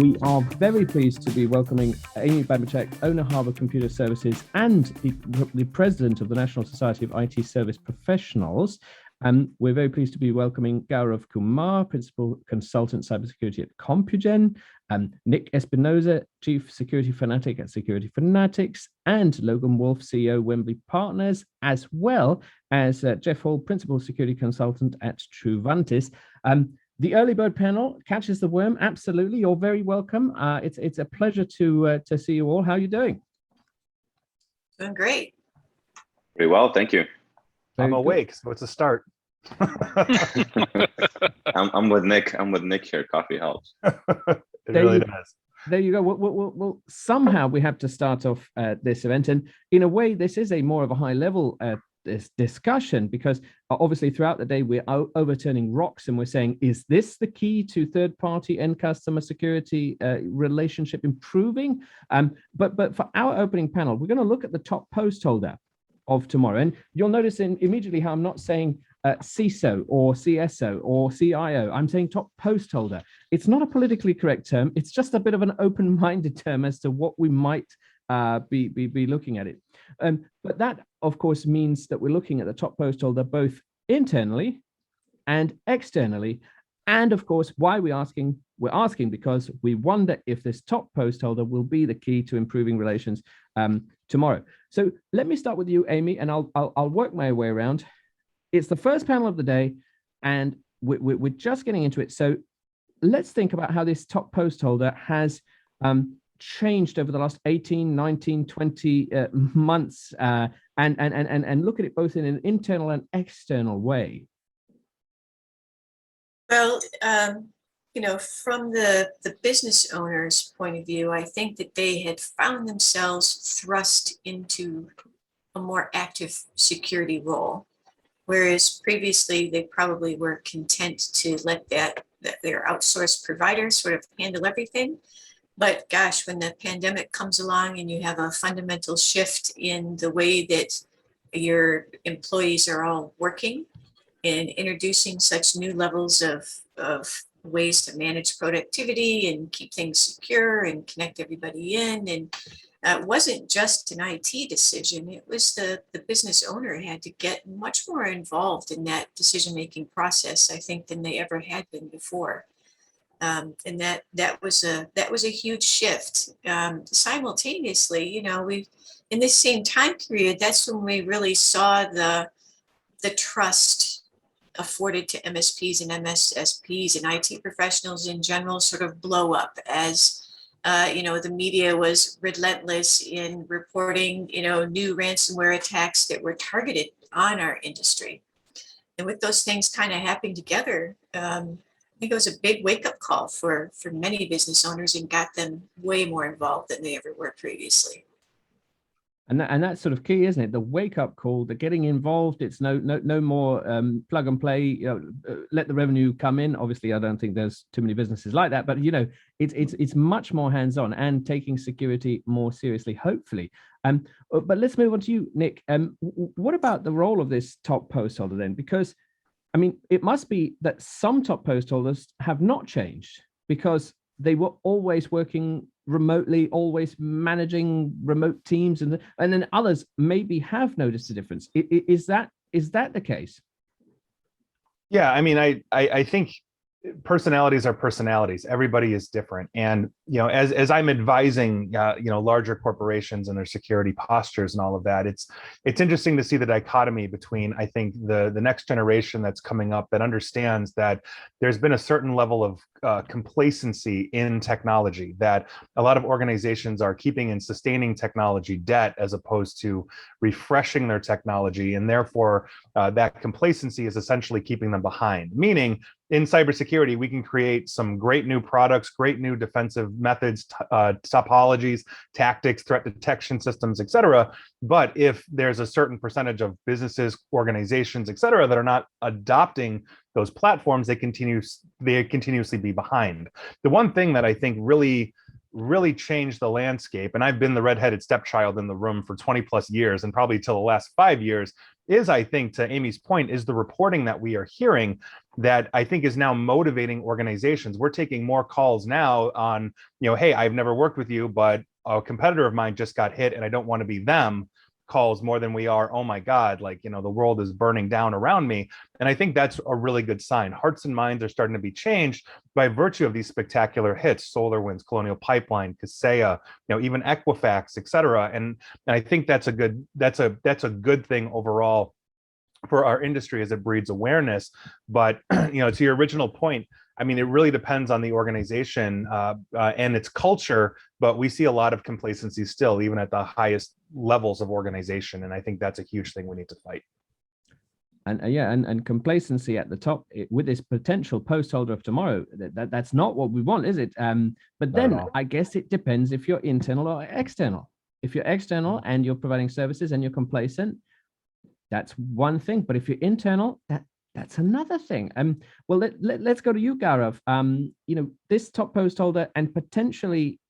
We are very pleased to be welcoming Amy Babicek, owner Harvard Computer Services and the president of the National Society of IT Service Professionals. We're very pleased to be welcoming Gaurav Kumar, Principal Consultant Cybersecurity at Compugen, Nick Espinoza, Chief Security Fanatic at Security Fanatics, and Logan Wolf, CEO, Wembley Partners, as well as Jeff Hall, Principal Security Consultant at Truvantis. The early bird panel catches the worm. Absolutely, you're very welcome. It's a pleasure to see you all. How are you doing? Doing great. Pretty well, thank you. I'm awake, so it's a start. I'm with Nick. I'm with Nick here. Coffee helps. It really does. There you go. Well, somehow we have to start off this event, and in a way, this is a more of a high level this discussion, because obviously throughout the day we're overturning rocks and we're saying, is this the key to third-party end customer security relationship improving? But for our opening panel, we're going to look at the top post holder of tomorrow, and you'll notice immediately how I'm not saying CISO or CSO or CIO. I'm saying top post holder. It's not a politically correct term. It's just a bit of an open-minded term as to what we might be looking at it. But that, of course, means that we're looking at the top post holder both internally and externally. And of course, why we're asking because we wonder if this top post holder will be the key to improving relations tomorrow. So let me start with you, Amy, and I'll work my way around. It's the first panel of the day, and we're just getting into it. So let's think about how this top post holder has changed over the last 18, 19, 20 months, and look at it both in an internal and external way. Well, from the business owner's point of view, I think that they had found themselves thrust into a more active security role, whereas previously they probably were content to let that their outsourced providers sort of handle everything. But gosh, when the pandemic comes along and you have a fundamental shift in the way that your employees are all working and introducing such new levels of ways to manage productivity and keep things secure and connect everybody in. And it wasn't just an IT decision. It was the business owner had to get much more involved in that decision-making process, I think, than they ever had been before. And that was a huge shift. Simultaneously, we in this same time period, that's when we really saw the trust afforded to MSPs and MSSPs and IT professionals in general sort of blow up as the media was relentless in reporting new ransomware attacks that were targeted on our industry. And with those things kind of happening together, I think it was a big wake-up call for many business owners and got them way more involved than they ever were previously. And that's sort of key, isn't it? The wake-up call, the getting involved. It's no more plug and play. Let the revenue come in. Obviously, I don't think there's too many businesses like that. But it's much more hands-on and taking security more seriously, hopefully. But let's move on to you, Nick. What about the role of this top post holder then? Because I mean, it must be that some top post holders have not changed because they were always working remotely, always managing remote teams, and then others maybe have noticed a difference. Is that the case? Yeah, I mean, I think personalities are personalities. Everybody is different, and as I'm advising larger corporations and their security postures and all of that, it's interesting to see the dichotomy between, I think, the next generation that's coming up that understands that there's been a certain level of complacency in technology, that a lot of organizations are keeping and sustaining technology debt as opposed to refreshing their technology, and therefore that complacency is essentially keeping them behind. Meaning, in cybersecurity, we can create some great new products, great new defensive methods, topologies, tactics, threat detection systems, et cetera. But if there's a certain percentage of businesses, organizations, et cetera, that are not adopting those platforms, they continuously be behind. The one thing that I think really really changed the landscape, and I've been the redheaded stepchild in the room for 20 plus years, and probably till the last 5 years, is, I think, to Amy's point, is the reporting that we are hearing that I think is now motivating organizations. We're taking more calls now on, hey, I've never worked with you, but a competitor of mine just got hit and I don't want to be them, calls more than we are, oh my God, like, the world is burning down around me. And I think that's a really good sign. Hearts and minds are starting to be changed by virtue of these spectacular hits, SolarWinds, Colonial Pipeline, Kaseya, even Equifax, et cetera. And I think that's a good thing overall for our industry as it breeds awareness. But, to your original point, I mean, it really depends on the organization and its culture, but we see a lot of complacency still, even at the highest levels of organization. And I think that's a huge thing we need to fight. And and complacency at the top with this potential post holder of tomorrow, that's not what we want, is it? But then I guess it depends if you're internal or external. If you're external and you're providing services and you're complacent, that's one thing. But if you're internal, that's another thing. Well, let's go to you, Gaurav. This top post holder and potentially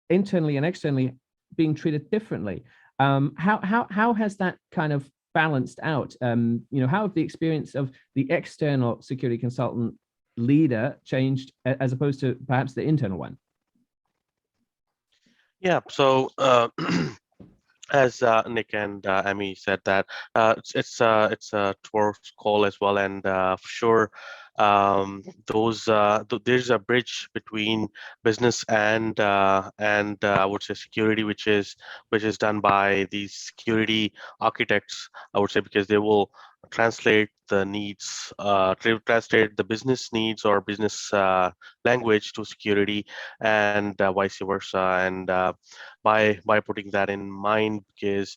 internally and externally being treated differently. How has that kind of balanced out? How have the experience of the external security consultant leader changed as opposed to perhaps the internal one? Yeah. So. As Nick and Amy said that it's a towards call as well, and for sure there's a bridge between business and I would say security, which is done by these security architects, I would say, because they will translate the needs, translate the business needs or business language to security, and vice versa. And by putting that in mind, because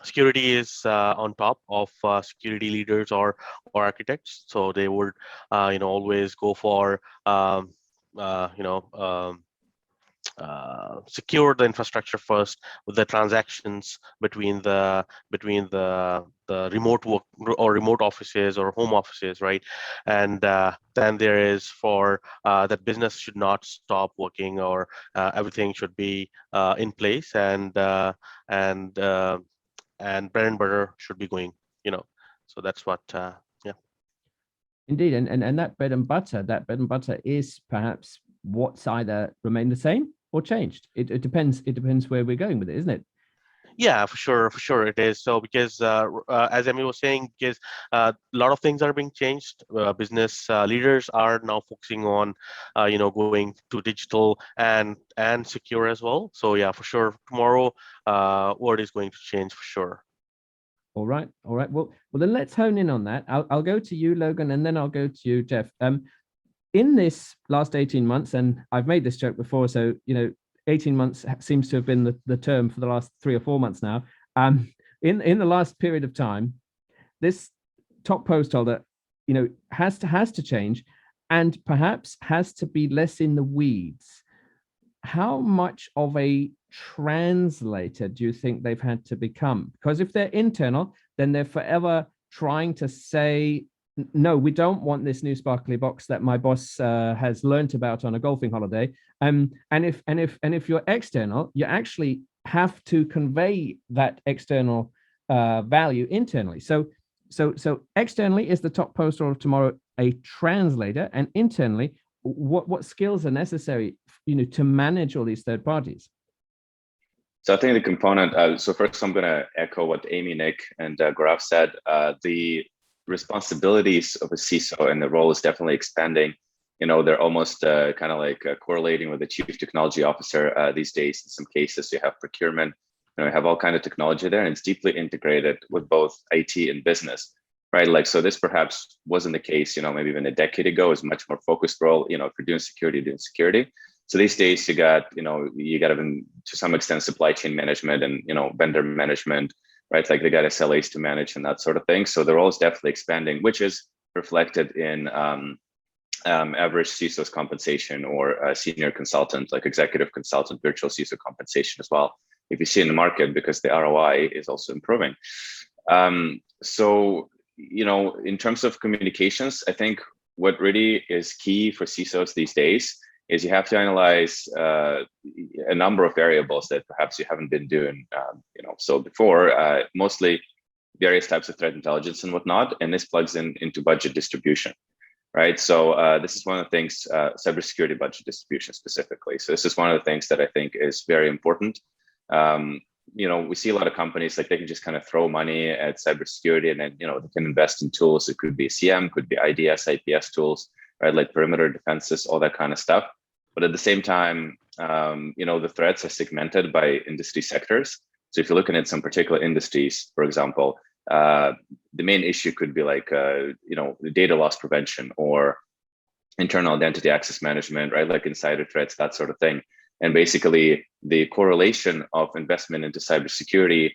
security is on top of security leaders or architects, so they would always go for secure the infrastructure first with the transactions between the remote work or remote offices or home offices, right? And then there is for that business should not stop working, or everything should be in place, and bread and butter should be going, so that's what yeah. Indeed, and that bread and butter is perhaps what's either remained the same or changed. It depends where we're going with it, isn't it? Yeah, for sure it is. So because as Emmy was saying, because a lot of things are being changed, business leaders are now focusing on going to digital and secure as well. So yeah, for sure tomorrow world is going to change for sure. All right. Well, then let's hone in on that. I'll go to you, Logan, and then I'll go to you, Jeff. In this last 18 months, and I've made this joke before, so 18 months seems to have been the term for the last 3 or 4 months now. In the last period of time, this top post holder, has to change, and perhaps has to be less in the weeds. How much of a translator do you think they've had to become? Because if they're internal, then they're forever trying to say, no, we don't want this new sparkly box that my boss has learnt about on a golfing holiday. And if you're external, you actually have to convey that external value internally. So externally, is the top poster of tomorrow a translator, and internally, what skills are necessary, to manage all these third parties? So I think the component. So first, I'm going to echo what Amy, Nick, and Gaurav said. The responsibilities of a CISO and the role is definitely expanding. They're almost kind of like correlating with the chief technology officer these days. In some cases, you have procurement, you have all kind of technology there, and it's deeply integrated with both IT and business, right? Like, so this perhaps wasn't the case, maybe even a decade ago. Is much more focused role. If you're doing security. So these days you got even to some extent supply chain management and vendor management, right? Like they got SLAs to manage and that sort of thing. So the role is definitely expanding, which is reflected in average CISO's compensation, or senior consultant, like executive consultant, virtual CISO compensation as well, if you see in the market, because the ROI is also improving. So, in terms of communications, I think what really is key for CISOs these days is you have to analyze a number of variables that perhaps you haven't been doing, so before, mostly various types of threat intelligence and whatnot, and this plugs into budget distribution, right? So this is one of the things, cybersecurity budget distribution specifically. So this is one of the things that I think is very important. We see a lot of companies, like, they can just kind of throw money at cybersecurity, and then, they can invest in tools. It could be CM, could be IDS, IPS tools, right? Like perimeter defenses, all that kind of stuff. But at the same time, the threats are segmented by industry sectors. So if you're looking at some particular industries, for example, the main issue could be like, the data loss prevention or internal identity access management, right? Like insider threats, that sort of thing. And basically the correlation of investment into cybersecurity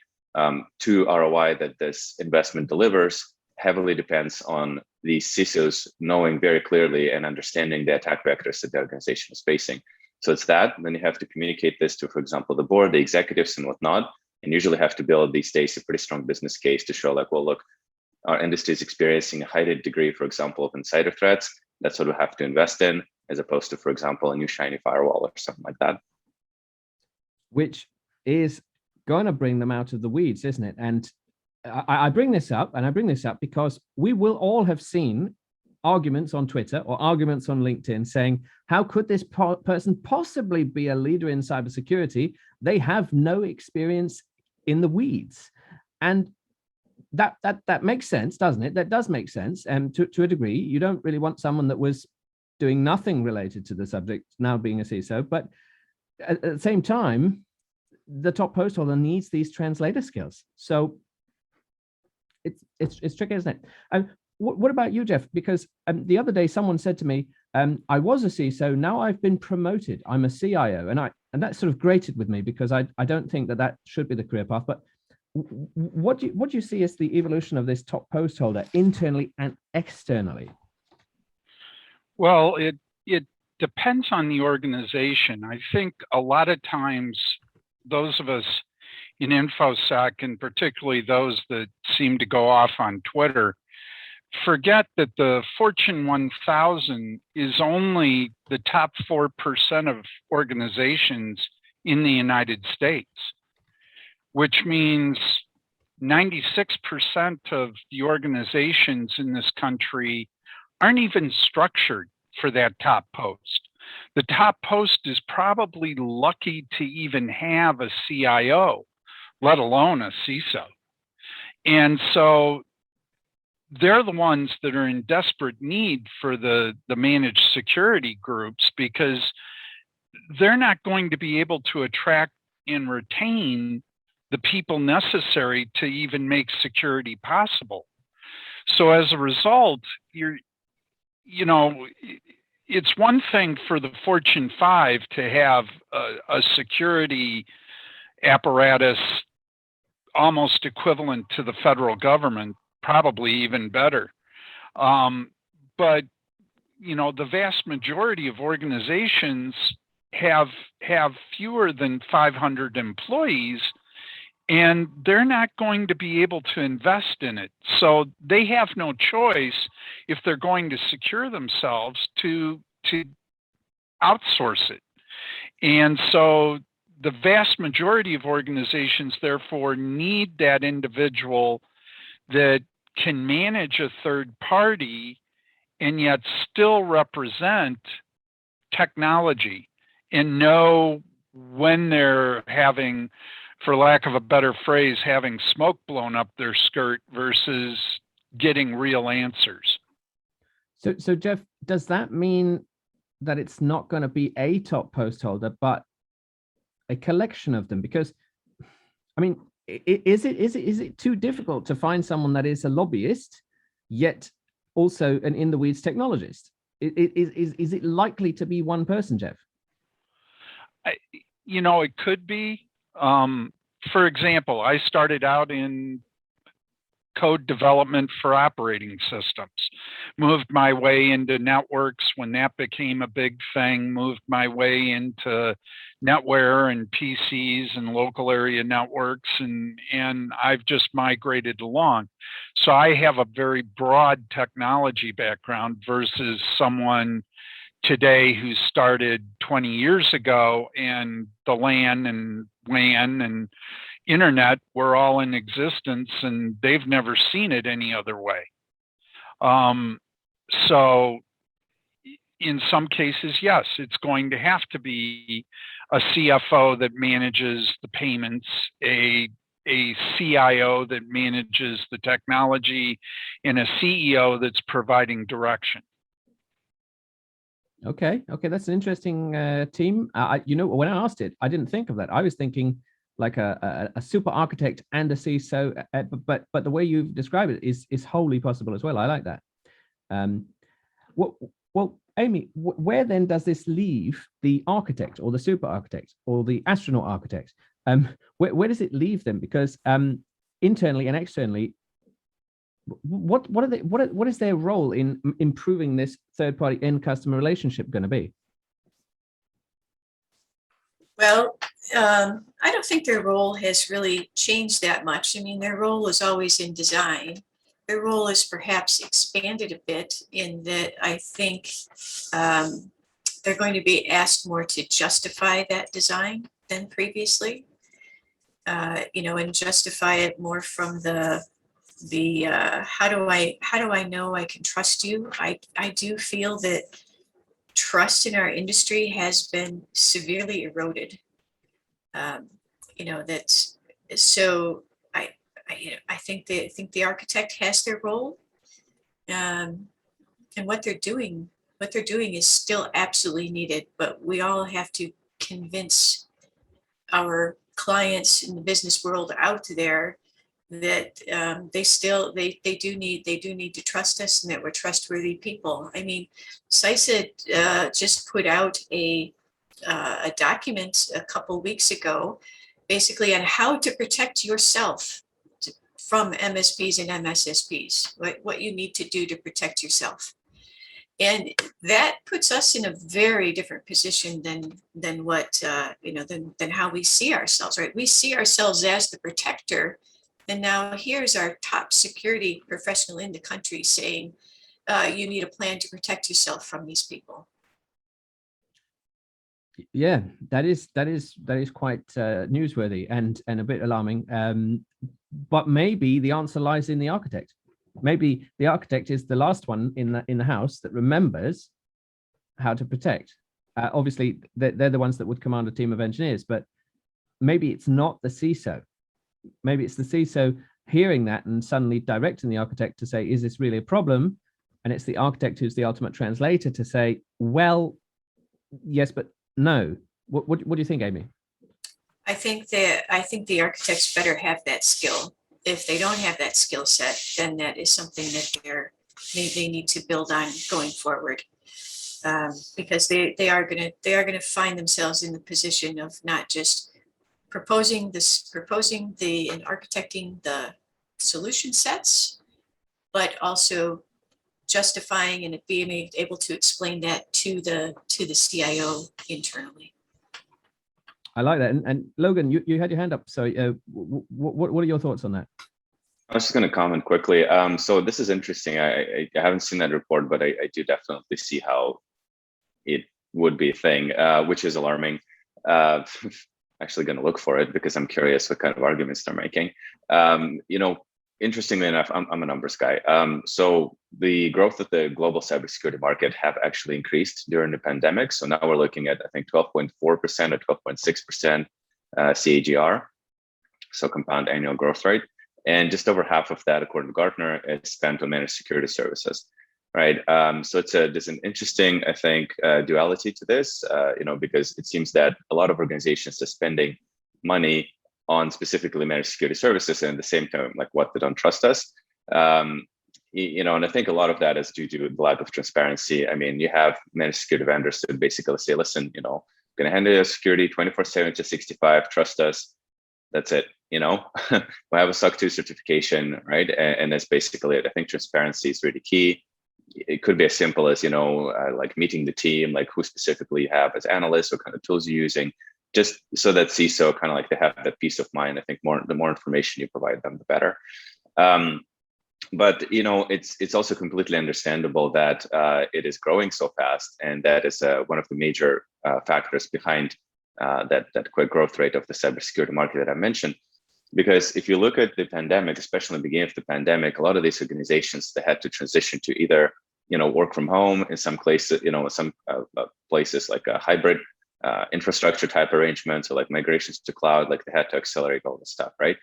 to ROI that this investment delivers heavily depends on the CISOs knowing very clearly and understanding the attack vectors that the organization is facing. So it's that. Then you have to communicate this to, for example, the board, the executives and whatnot, and usually have to build these days a pretty strong business case to show like, well, look, our industry is experiencing a heightened degree, for example, of insider threats. That's what we have to invest in, as opposed to, for example, a new shiny firewall or something like that. Which is going to bring them out of the weeds, isn't it? And I bring this up, because we will all have seen arguments on Twitter or arguments on LinkedIn saying, how could this person possibly be a leader in cybersecurity? They have no experience in the weeds. And that makes sense, doesn't it? That does make sense. And to a degree, you don't really want someone that was doing nothing related to the subject now being a CISO. But at the same time, the top post holder needs these translator skills. So it's tricky, isn't it? What about you, Jeff? Because the other day someone said to me, I was a CISO, now I've been promoted. I'm a CIO, and that sort of grated with me, because I don't think that should be the career path. But what do you see as the evolution of this top post holder internally and externally? Well, it depends on the organization. I think a lot of times those of us in InfoSec, and particularly those that seem to go off on Twitter, forget that the Fortune 1000 is only the top 4% of organizations in the United States, which means 96% of the organizations in this country aren't even structured for that top post. The top post is probably lucky to even have a CIO, let alone a CISO. And so they're the ones that are in desperate need for the managed security groups, because they're not going to be able to attract and retain the people necessary to even make security possible. So as a result, it's one thing for the Fortune 5 to have a security apparatus almost equivalent to the federal government, probably even better. But the vast majority of organizations have fewer than 500 employees, and they're not going to be able to invest in it. So they have no choice, if they're going to secure themselves, to outsource it. And so the vast majority of organizations, therefore, need that individual that can manage a third party and yet still represent technology and know when they're having, for lack of a better phrase, having smoke blown up their skirt versus getting real answers. So Jeff, does that mean that it's not going to be a top post holder, but a collection of them? Because, I mean, is it too difficult to find someone that is a lobbyist, yet also an in the weeds technologist? Is it likely to be one person, Jeff? It could be. For example, I started out in code development for operating systems, moved my way into networks when that became a big thing, moved my way into netware and PCs and local area networks, and I've just migrated along. So I have a very broad technology background versus someone today who started 20 years ago, and the LAN and WAN and internet were all in existence, and they've never seen it any other way. So in some cases, yes, it's going to have to be a CFO that manages the payments, a CIO that manages the technology, and a CEO that's providing direction. Okay, that's an interesting team. When I asked it, I didn't think of that. I was thinking like a super architect and a CISO, but the way you've described it is wholly possible as well. I like that. Well, Amy, where then does this leave the architect or the super architect or the astronaut architect? Where does it leave them? Because internally and externally, what is their role in improving this third-party end customer relationship going to be? Well, I don't think their role has really changed that much. I mean, their role is always in design. Their role is perhaps expanded a bit in that I think they're going to be asked more to justify that design than previously, and justify it more from the how do I know I can trust you? I do feel that trust in our industry has been severely eroded. That's so I think the architect has their role, and what they're doing is still absolutely needed. But we all have to convince our clients in the business world out there that they do need to trust us, and that we're trustworthy people. I mean, CISA just put out a document a couple weeks ago, basically on how to protect yourself from MSPs and MSSPs, what you need to do to protect yourself. And that puts us in a very different position than what than how we see ourselves, right? We see ourselves as the protector, and now here's our top security professional in the country saying you need a plan to protect yourself from these people. Yeah, that is quite newsworthy and a bit alarming. But maybe the answer lies in the architect. Maybe the architect is the last one in the house that remembers how to protect. Obviously, they're the ones that would command a team of engineers, but maybe it's not the CISO. Maybe it's the CISO hearing that and suddenly directing the architect to say, is this really a problem? And it's the architect who's the ultimate translator to say, well, yes, but no. What do you think, Amy? I think the architects better have that skill. If they don't have that skill set, then that is something that they need to build on going forward, because they are gonna find themselves in the position of not just proposing and architecting the solution sets, but also justifying and being able to explain that to the CIO internally. I like that. And Logan, you had your hand up. So what are your thoughts on that? I was just going to comment quickly. So this is interesting. I haven't seen that report, but I do definitely see how it would be a thing, which is alarming. Actually going to look for it because I'm curious what kind of arguments they're making. Interestingly enough, I'm a numbers guy. So the growth of the global cybersecurity market have actually increased during the pandemic. So now we're looking at, I think, 12.4% or 12.6% CAGR, so compound annual growth rate. And just over half of that, according to Gartner, is spent on managed security services, right? So there's an interesting, I think, duality to this, because it seems that a lot of organizations are spending money on specifically managed security services, and at the same time, like, what, they don't trust us. And I think a lot of that is due to the lack of transparency. I mean, you have managed security vendors that basically say, listen, going to handle your security 24/7 to 65, trust us. That's it. We have a SOC 2 certification, right? And that's basically it. I think transparency is really key. It could be as simple as, like meeting the team, like who specifically you have as analysts, what kind of tools you're using, just so that CISO kind of like they have that peace of mind. I think the more information you provide them, the better. But it's also completely understandable that it is growing so fast, and that is one of the major factors behind that quick growth rate of the cybersecurity market that I mentioned. Because if you look at the pandemic, especially in the beginning of the pandemic, a lot of these organizations, they had to transition to either work from home, in some places, some places like a hybrid infrastructure type arrangements, or like migrations to cloud, like they had to accelerate all this stuff, right?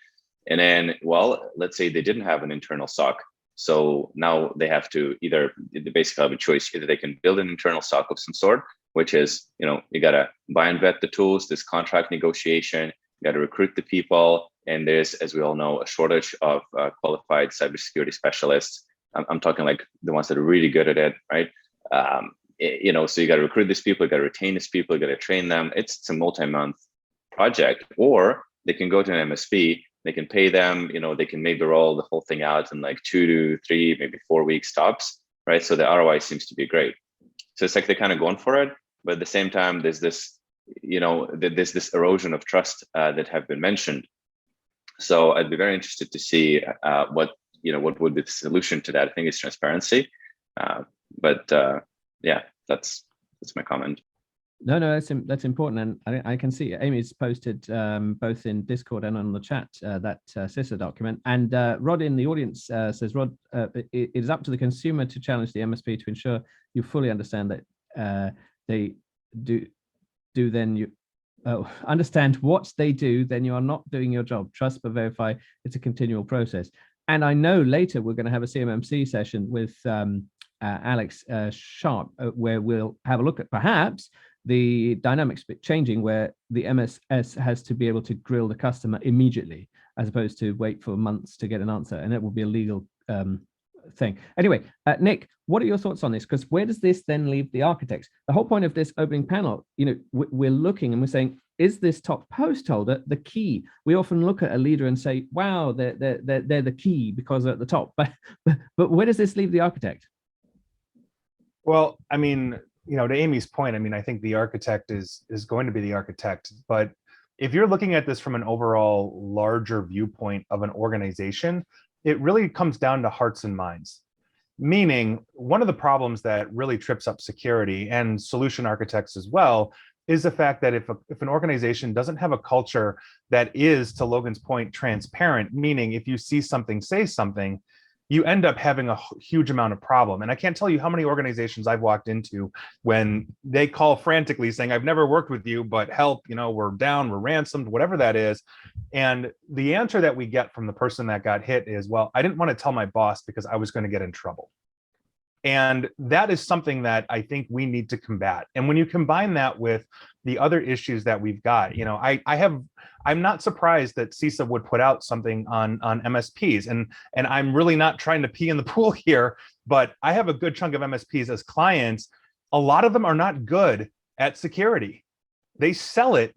And then, well, let's say they didn't have an internal SOC. So now they have to they basically have a choice. Either they can build an internal SOC of some sort, which is, you got to buy and vet the tools, this contract negotiation, you got to recruit the people. And there's, as we all know, a shortage of qualified cybersecurity specialists. I'm talking like the ones that are really good at it, right? So you got to recruit these people, you got to retain these people, you got to train them. It's a multi-month project. Or they can go to an MSP, they can pay them, they can maybe roll the whole thing out in like 2 to 3, maybe 4 weeks tops, right? So the ROI seems to be great. So it's like they're kind of going for it, but at the same time, there's this, there's this erosion of trust that have been mentioned. So I'd be very interested to see what would be the solution to that. I think it's transparency, but yeah, that's my comment. No, that's important, and I can see Amy's posted both in Discord and on the chat that CISA document. And Rod in the audience says, Rod, it is up to the consumer to challenge the MSP to ensure you fully understand that they do then you understand what they do, then you are not doing your job. Trust but verify. It's a continual process. And I know later we're going to have a CMMC session with Alex Sharp, where we'll have a look at perhaps the dynamics changing, where the MSS has to be able to grill the customer immediately, as opposed to wait for months to get an answer, and it will be a legal thing. Anyway, Nick, what are your thoughts on this? Because where does this then leave the architects? The whole point of this opening panel, we're looking and we're saying, is this top post holder the key? We often look at a leader and say, wow, they're the key because they're at the top. But where does this leave the architect? Well, I mean, to Amy's point, I mean, I think the architect is going to be the architect. But if you're looking at this from an overall larger viewpoint of an organization, it really comes down to hearts and minds. Meaning, one of the problems that really trips up security and solution architects as well is the fact that if an organization doesn't have a culture that is, to Logan's point, transparent, meaning if you see something, say something, you end up having a huge amount of problem. And I can't tell you how many organizations I've walked into when they call frantically saying, I've never worked with you, but help, we're down, we're ransomed, whatever that is. And the answer that we get from the person that got hit is, well, I didn't want to tell my boss because I was going to get in trouble. And that is something that I think we need to combat. And when you combine that with the other issues that we've got, I'm not surprised that CISA would put out something on MSPs. And I'm really not trying to pee in the pool here, but I have a good chunk of MSPs as clients. A lot of them are not good at security. They sell it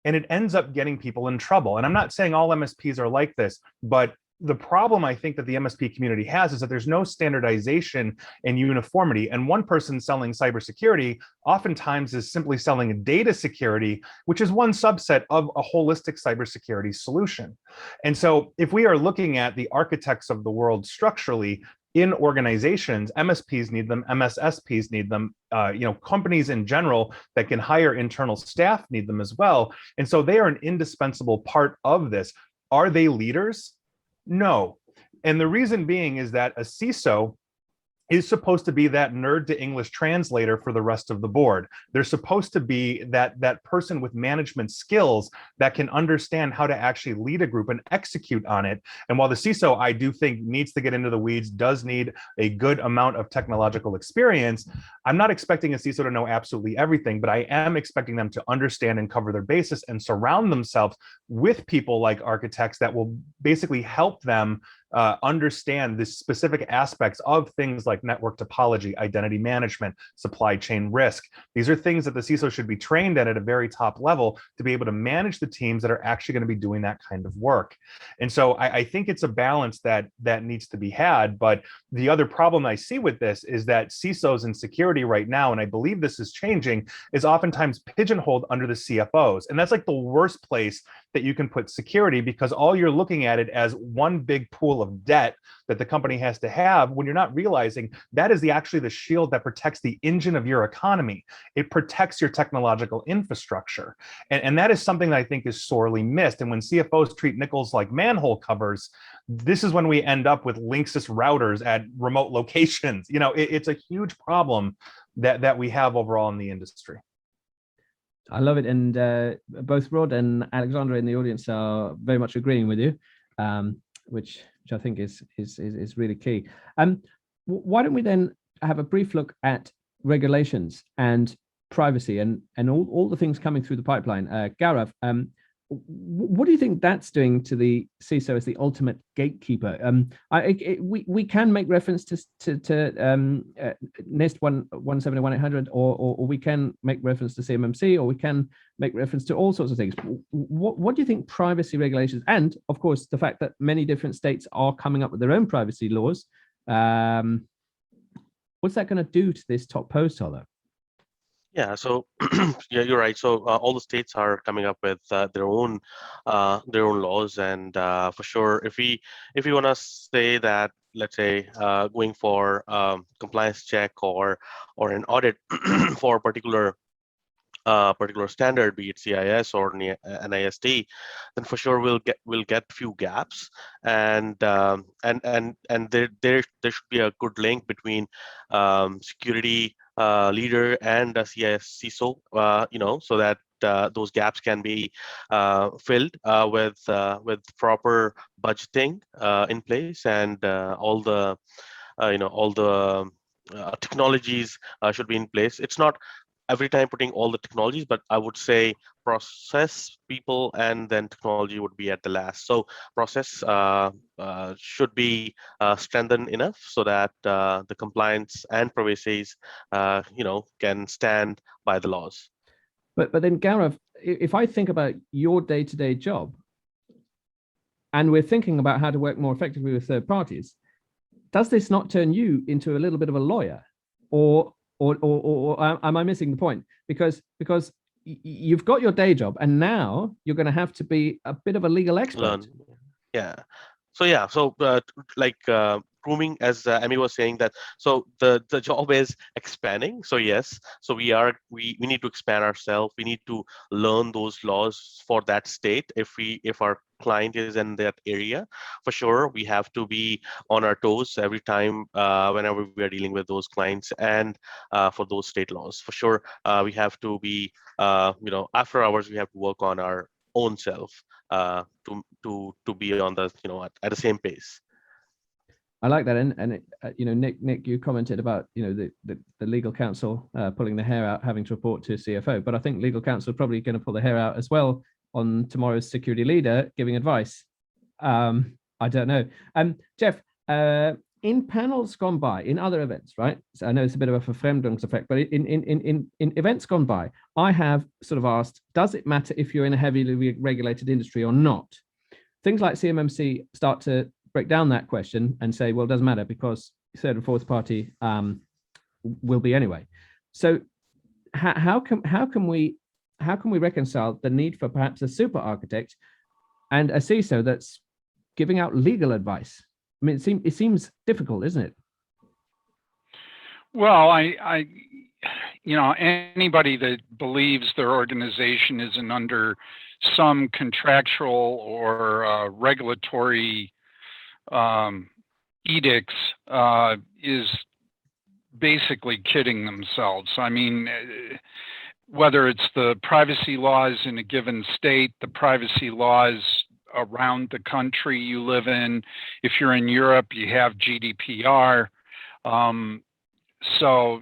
and it ends up getting people in trouble. And I'm not saying all MSPs are like this, but the problem I think that the MSP community has is that there's no standardization and uniformity. And one person selling cybersecurity oftentimes is simply selling data security, which is one subset of a holistic cybersecurity solution. And so if we are looking at the architects of the world structurally in organizations, MSPs need them, MSSPs need them, companies in general that can hire internal staff need them as well. And so they are an indispensable part of this. Are they leaders? No. And the reason being is that a CISO is supposed to be that nerd to English translator for the rest of the board. They're supposed to be that person with management skills that can understand how to actually lead a group and execute on it. And while the CISO, I do think, needs to get into the weeds, does need a good amount of technological experience, I'm not expecting a CISO to know absolutely everything, but I am expecting them to understand and cover their basis and surround themselves with people like architects that will basically help them understand the specific aspects of things like network topology, identity management, supply chain risk. These are things that the CISO should be trained at a very top level to be able to manage the teams that are actually going to be doing that kind of work. And so I think it's a balance that needs to be had. But the other problem I see with this is that CISOs in security right now, and I believe this is changing, is oftentimes pigeonholed under the CFOs. And that's like the worst place that you can put security, because all you're looking at it as one big pool of debt that the company has to have, when you're not realizing that is actually the shield that protects the engine of your economy. It protects your technological infrastructure. And that is something that I think is sorely missed. And when CFOs treat nickels like manhole covers, this is when we end up with Linksys routers at remote locations. It's a huge problem that we have overall in the industry. I love it, and both Rod and Alexandra in the audience are very much agreeing with you, which I think is really key. Why don't we then have a brief look at regulations and privacy and all the things coming through the pipeline? Gaurav, what do you think that's doing to the CISO as the ultimate gatekeeper? We can make reference to NIST 170-1800, or we can make reference to CMMC, or we can make reference to all sorts of things. What do you think privacy regulations, and of course the fact that many different states are coming up with their own privacy laws, what's that going to do to this top post holder? Yeah, so yeah, you're right. So all the states are coming up with their own laws, and for sure, if we want to say that, let's say, going for compliance check or an audit for a particular standard, be it CIS or NIST, then for sure we'll get few gaps, and there should be a good link between security leader and CIS CISO, so that those gaps can be filled with proper budgeting in place, and all the technologies should be in place. It's not every time putting all the technologies, but I would say process, people, and then technology would be at the last. So process should be strengthened enough so that the compliance and privacies can stand by the laws. But then Gaurav, if I think about your day-to-day job, and we're thinking about how to work more effectively with third parties, does this not turn you into a little bit of a lawyer, or am I missing the point? Because you've got your day job, and now you're going to have to be a bit of a legal expert. Yeah. So grooming, as Emmy was saying, that so the job is expanding. So yes, so we need to expand ourselves. We need to learn those laws for that state. If our client is in that area, for sure we have to be on our toes every time whenever we are dealing with those clients, and for those state laws, for sure we have to be after hours we have to work on our own self to be on the at the same pace. I like that, and Nick, you commented about the legal counsel pulling the hair out, having to report to CFO, but I think legal counsel are probably going to pull the hair out as well on tomorrow's security leader giving advice. I don't know. Jeff, in panels gone by, in other events, right? So I know it's a bit of a Verfremdungseffect, but in events gone by, I have sort of asked, does it matter if you're in a heavily regulated industry or not? Things like CMMC start to break down that question and say, well, it doesn't matter because third and fourth party will be anyway. So how can we reconcile the need for perhaps a super architect and a CISO that's giving out legal advice? I mean, it seems difficult, isn't it? Well, anybody that believes their organization isn't under some contractual or regulatory edicts is basically kidding themselves. I mean, whether it's the privacy laws in a given state, the privacy laws around the country you live in. If you're in Europe, you have GDPR. So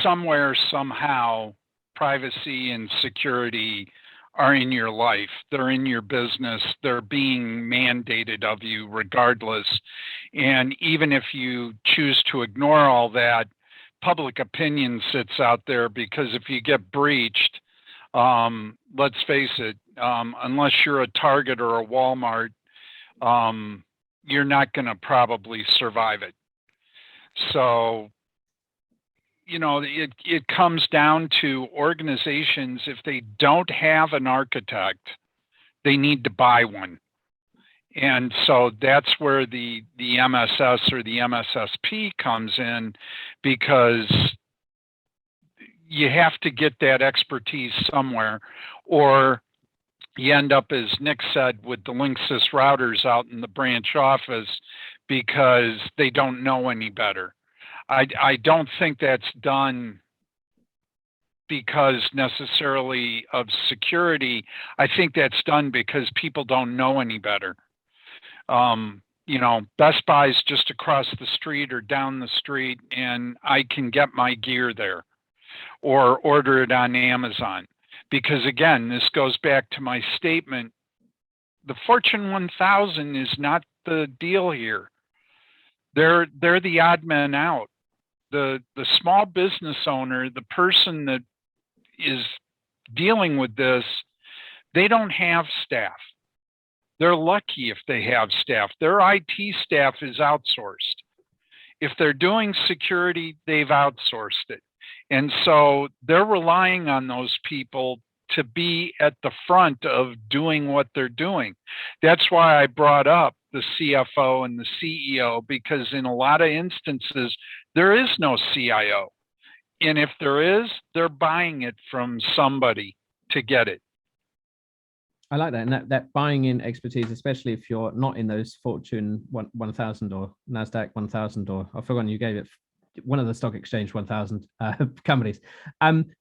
somewhere, somehow, privacy and security are in your life. They're in your business. They're being mandated of you regardless. And even if you choose to ignore all that, public opinion sits out there, because if you get breached, let's face it, unless you're a Target or a Walmart, you're not going to probably survive it. So, it comes down to organizations, if they don't have an architect they need to buy one. And so that's where the MSS or the MSSP comes in, because you have to get that expertise somewhere, or you end up, as Nick said, with the Linksys routers out in the branch office because they don't know any better. I don't think that's done because necessarily of security. I think that's done because people don't know any better. You know, Best Buy's just across the street or down the street, and I can get my gear there or order it on Amazon. Because again, this goes back to my statement. The Fortune 1000 is not the deal here. They're the odd man out. The small business owner, the person that is dealing with this, they don't have staff. They're lucky if they have staff. Their IT staff is outsourced. If they're doing security, they've outsourced it. And so they're relying on those people to be at the front of doing what they're doing. That's why I brought up the CFO and the CEO, because in a lot of instances, there is no CIO. And if there is, they're buying it from somebody to get it. I like that. And that buying in expertise, especially if you're not in those Fortune 1000 or NASDAQ 1000, or I've forgotten you gave it one of the stock exchange 1000 companies.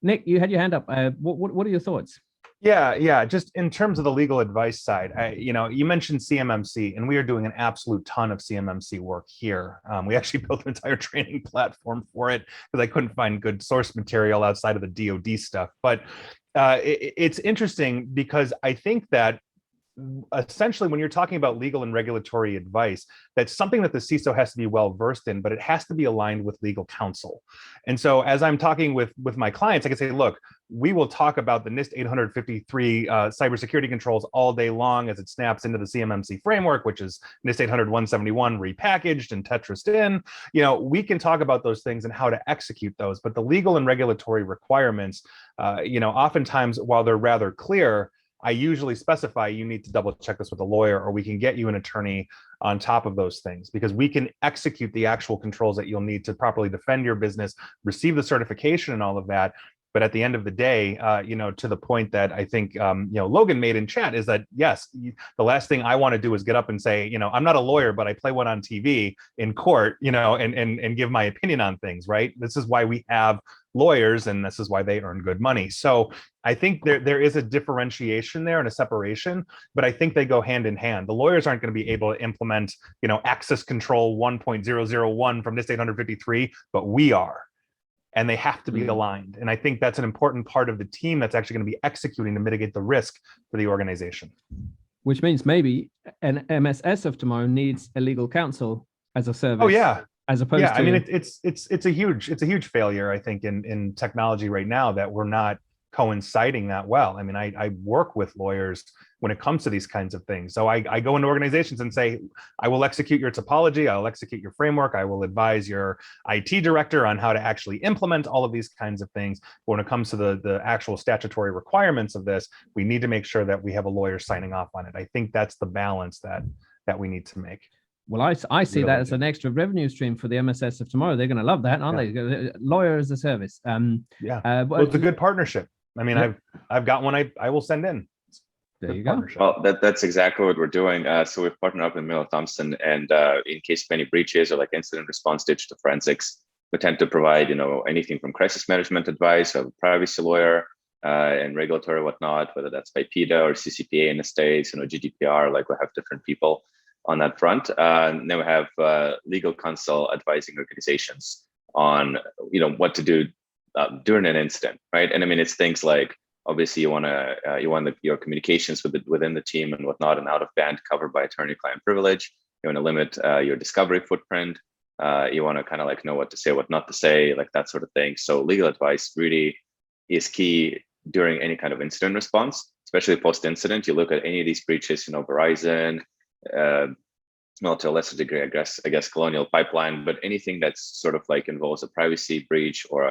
Nick, you had your hand up. What are your thoughts? Yeah. Just in terms of the legal advice side, you mentioned CMMC, and we are doing an absolute ton of CMMC work here. We actually built an entire training platform for it because I couldn't find good source material outside of the DoD stuff. But it's interesting because I think that essentially when you're talking about legal and regulatory advice, that's something that the CISO has to be well versed in, but it has to be aligned with legal counsel. And so as I'm talking with my clients, I can say, look, we will talk about the NIST 853 cybersecurity controls all day long as it snaps into the CMMC framework, which is NIST 800-171 repackaged and Tetrised in. We can talk about those things and how to execute those, but the legal and regulatory requirements, oftentimes while they're rather clear, I usually specify you need to double check this with a lawyer, or we can get you an attorney on top of those things, because we can execute the actual controls that you'll need to properly defend your business, receive the certification and all of that. But at the end of the day, to the point that I think, Logan made in chat is that, yes, the last thing I want to do is get up and say, I'm not a lawyer, but I play one on TV in court, and give my opinion on things, right? This is why we have lawyers, and this is why they earn good money. So I think there is a differentiation there and a separation, but I think they go hand in hand. The lawyers aren't going to be able to implement, access control 1.001 from NIST 853, but we are. And they have to be aligned. And I think that's an important part of the team that's actually going to be executing to mitigate the risk for the organization. Which means maybe an MSS of tomorrow needs a legal counsel as a service. Oh yeah. As opposed to, I mean, it's a huge failure, I think, in technology right now, that we're not coinciding that well. I mean, I work with lawyers when it comes to these kinds of things. So I go into organizations and say, I will execute your topology, I'll execute your framework, I will advise your IT director on how to actually implement all of these kinds of things. But when it comes to the actual statutory requirements of this, we need to make sure that we have a lawyer signing off on it. I think that's the balance that we need to make. Well, I see that as an extra revenue stream for the MSS of tomorrow. They're going to love that, aren't they? Lawyer as a service. Well, it's a good partnership. I mean, yeah. I've got one I will send in. There you go. Well, that's exactly what we're doing. So we've partnered up with Miller Thompson, and in case of any breaches or like incident response, digital forensics, we tend to provide, anything from crisis management advice, or privacy lawyer, and regulatory whatnot, whether that's by PETA or CCPA in the States, GDPR, like we have different people on that front. And then we have legal counsel advising organizations on, what to do during an incident, right? And I mean, it's things like, obviously, you want your communications within the team and whatnot, and out of band covered by attorney-client privilege. You want to limit your discovery footprint. You want to kind of like know what to say, what not to say, like that sort of thing. So legal advice really is key during any kind of incident response, especially post-incident. You look at any of these breaches, Verizon, well, to a lesser degree, I guess Colonial Pipeline, but anything that's sort of like involves a privacy breach or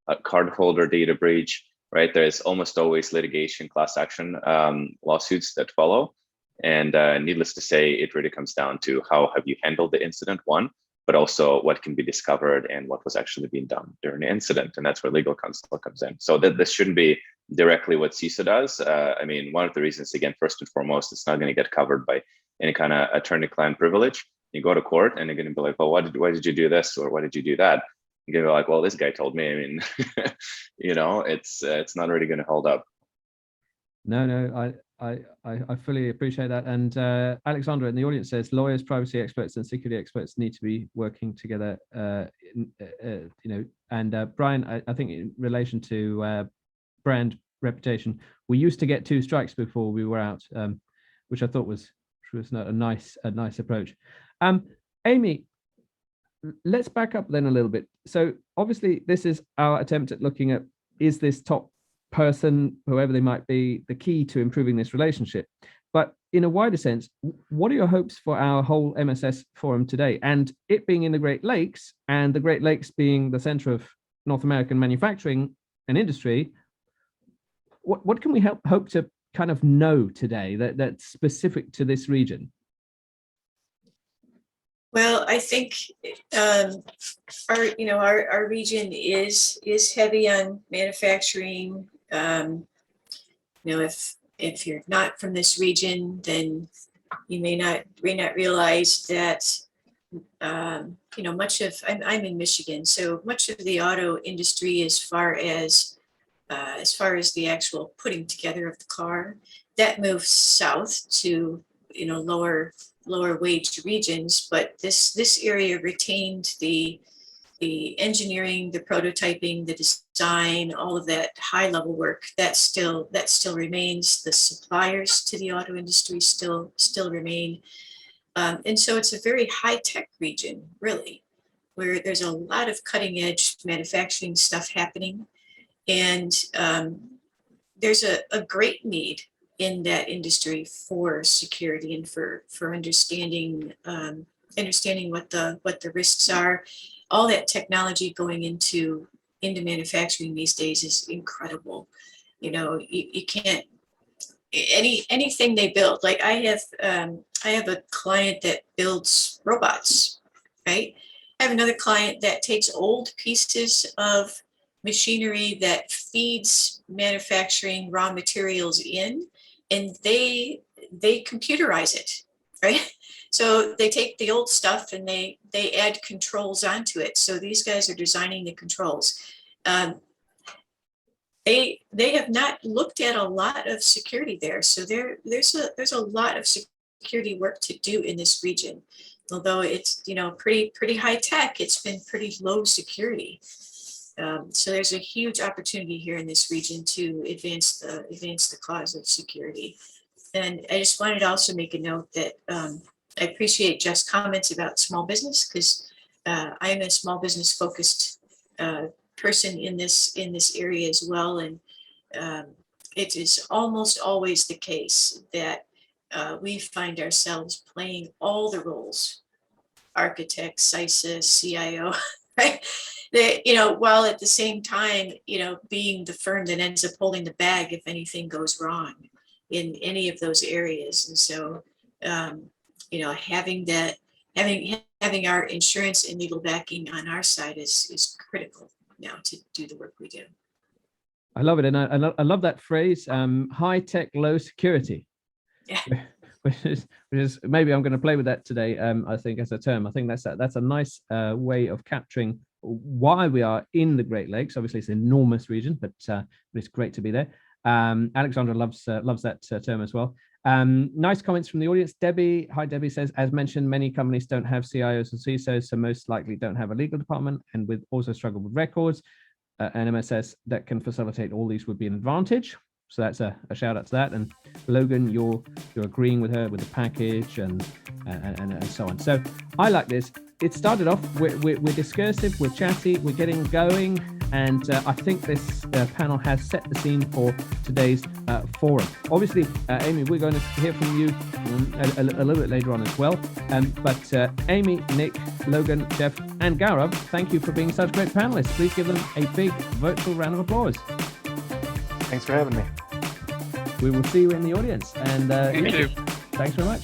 a cardholder data breach. right? There's almost always litigation, class action lawsuits that follow. And needless to say, it really comes down to how have you handled the incident, one, but also what can be discovered and what was actually being done during the incident. And that's where legal counsel comes in. So that this shouldn't be directly what CISO does. I mean, one of the reasons, again, first and foremost, it's not going to get covered by any kind of attorney-client privilege. You go to court and you're going to be like, well, why did you do this? Or why did you do that? You're going to be like, well, this guy told me. I mean, it's not really going to hold up. No, I fully appreciate that. And Alexandra in the audience says lawyers, privacy experts, and security experts need to be working together. And Brian, I think in relation to brand reputation, we used to get 2 strikes before we were out, which I thought was not a nice approach. Amy, let's back up then a little bit. So obviously, this is our attempt at looking at, is this top person, whoever they might be, the key to improving this relationship? But in a wider sense, what are your hopes for our whole MSS forum today? And it being in the Great Lakes, and the Great Lakes being the center of North American manufacturing and industry, what can we hope to kind of know today that's specific to this region? Well, I think our region is heavy on manufacturing. If you're not from this region, then you may not realize that much of I'm in Michigan, so much of the auto industry, as far as the actual putting together of the car, that moves south to lower wage regions, but this area retained the engineering, the prototyping, the design, all of that high level work that still remains. The suppliers to the auto industry still remain, and so it's a very high tech region, really, where there's a lot of cutting edge manufacturing stuff happening, and there's a great need in that industry for security and for understanding what the risks are. All that technology going into manufacturing these days is incredible. You can't, anything they build. Like I have a client that builds robots, right? I have another client that takes old pieces of machinery that feeds manufacturing raw materials in, and they computerize it, right? So they take the old stuff and they add controls onto it. So these guys are designing the controls. They have not looked at a lot of security there. So there's a lot of security work to do in this region. Although it's pretty high tech, it's been pretty low security. So there's a huge opportunity here in this region to advance the cause of security. And I just wanted to also make a note that I appreciate Jeff's comments about small business, because I'm a small business focused person in this area as well. And it is almost always the case that we find ourselves playing all the roles: architect, CISA, CIO, right? While at the same time, being the firm that ends up holding the bag if anything goes wrong in any of those areas. And so, having our insurance and legal backing on our side is critical now to do the work we do. I love it, and I love that phrase, high tech, low security. Yeah. Which is maybe I'm going to play with that today. I think as a term, I think that's a nice way of capturing why we are in the Great Lakes. Obviously, it's an enormous region, but it's great to be there. Alexandra loves that term as well. Nice comments from the audience. Debbie, hi Debbie, says, as mentioned, many companies don't have CIOs or CISOs, so most likely don't have a legal department, and with also struggle with records. An MSS that can facilitate all these would be an advantage. So that's a shout out to that. And Logan, you're agreeing with her with the package and so on. So I like this. It started off, we're discursive, we're chatty, we're getting going, and I think this panel has set the scene for today's forum. Obviously, Amy, we're going to hear from you a little bit later on as well. But Amy, Nick, Logan, Jeff, and Gaurav, thank you for being such great panelists. Please give them a big virtual round of applause. Thanks for having me. We will see you in the audience. And Thank you. thanks very much.